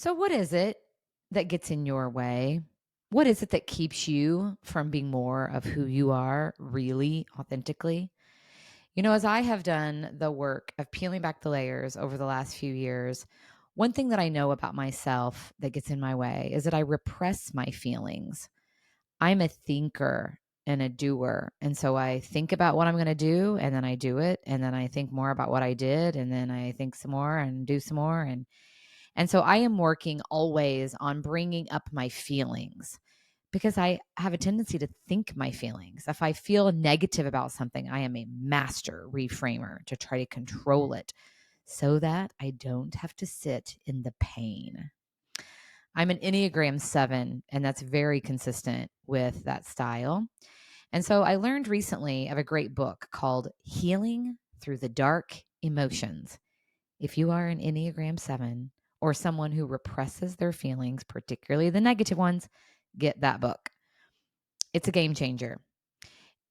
So, what is it that gets in your way? What is it that keeps you from being more of who you are really authentically? As I have done the work of peeling back the layers over the last few years, one thing that I know about myself that gets in my way is that I repress my feelings. I'm a thinker and a doer. And so I think about what I'm going to do and then I do it. And then I think more about what I did. And then I think some more and do some more. And so I am working always on bringing up my feelings because I have a tendency to think my feelings. If I feel negative about something, I am a master reframer to try to control it so that I don't have to sit in the pain. I'm an Enneagram 7, and that's very consistent with that style. And so I learned recently of a great book called Healing Through the Dark Emotions. If you are an Enneagram 7 or someone who represses their feelings, particularly the negative ones, get that book. It's a game changer.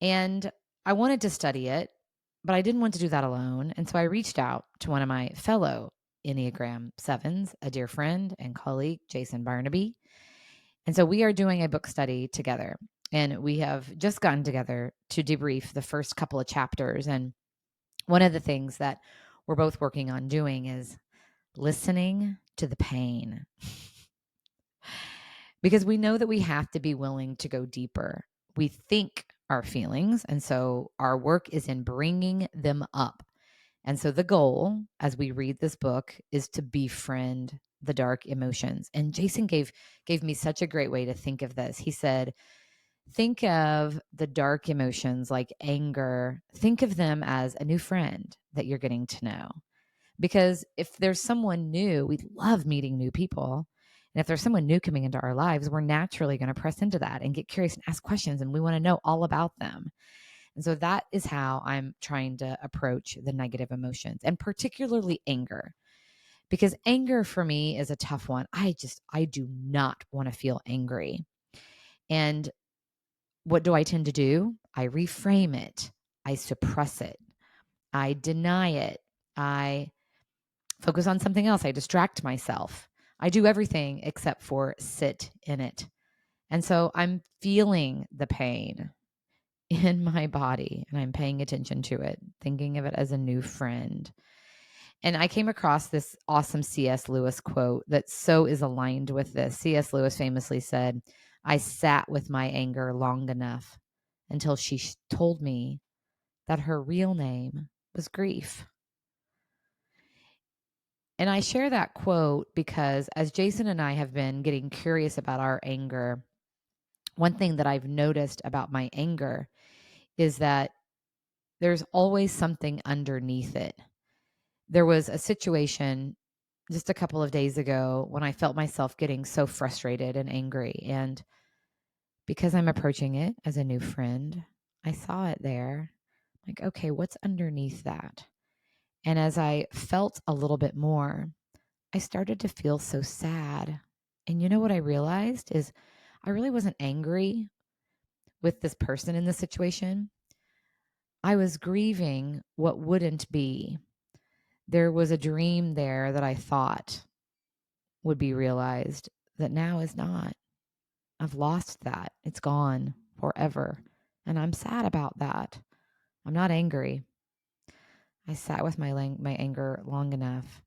And I wanted to study it, but I didn't want to do that alone. And so I reached out to one of my fellow Enneagram 7s, a dear friend and colleague, Jason Barnaby. And so we are doing a book study together. And we have just gotten together to debrief the first couple of chapters. And one of the things that we're both working on doing is listening to the pain because we know that we have to be willing to go deeper. We think our feelings, and so our work is in bringing them up. And so the goal as we read this book is to befriend the dark emotions. And Jason gave me such a great way to think of this. He said, think of the dark emotions like anger. Think of them as a new friend that you're getting to know. Because if there's someone new, we love meeting new people. And if there's someone new coming into our lives, we're naturally going to press into that and get curious and ask questions. And we want to know all about them. And so that is how I'm trying to approach the negative emotions and particularly anger. Because anger for me is a tough one. I do not want to feel angry. And what do I tend to do? I reframe it. I suppress it. I deny it. I focus on something else. I distract myself. I do everything except for sit in it. And so I'm feeling the pain in my body and I'm paying attention to it, thinking of it as a new friend. And I came across this awesome C.S. Lewis quote that so is aligned with this. C.S. Lewis famously said, I sat with my anger long enough until she told me that her real name was grief. And I share that quote because as Jason and I have been getting curious about our anger, one thing that I've noticed about my anger is that there's always something underneath it. There was a situation just a couple of days ago when I felt myself getting so frustrated and angry. And because I'm approaching it as a new friend, I saw it there. Like, okay, what's underneath that? And as I felt a little bit more, I started to feel so sad. And you know what I realized is I really wasn't angry with this person in this situation. I was grieving what wouldn't be. There was a dream there that I thought would be realized that now is not. I've lost that. It's gone forever. And I'm sad about that. I'm not angry. I sat with my anger long enough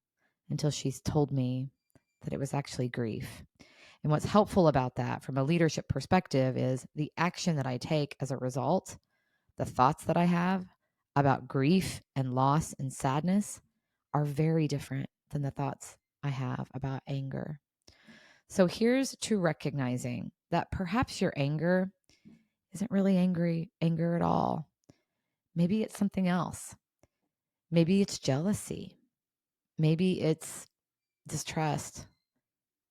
until she's told me that it was actually grief. And what's helpful about that from a leadership perspective is the action that I take as a result, the thoughts that I have about grief and loss and sadness are very different than the thoughts I have about anger. So here's to recognizing that perhaps your anger isn't really anger at all. Maybe it's something else. Maybe it's jealousy. Maybe it's distrust.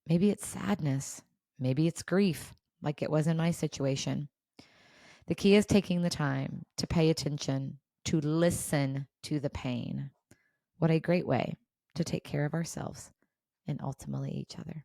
Maybe it's sadness. Maybe it's grief, like it was in my situation. The key is taking the time to pay attention, to listen to the pain. What a great way to take care of ourselves and ultimately each other.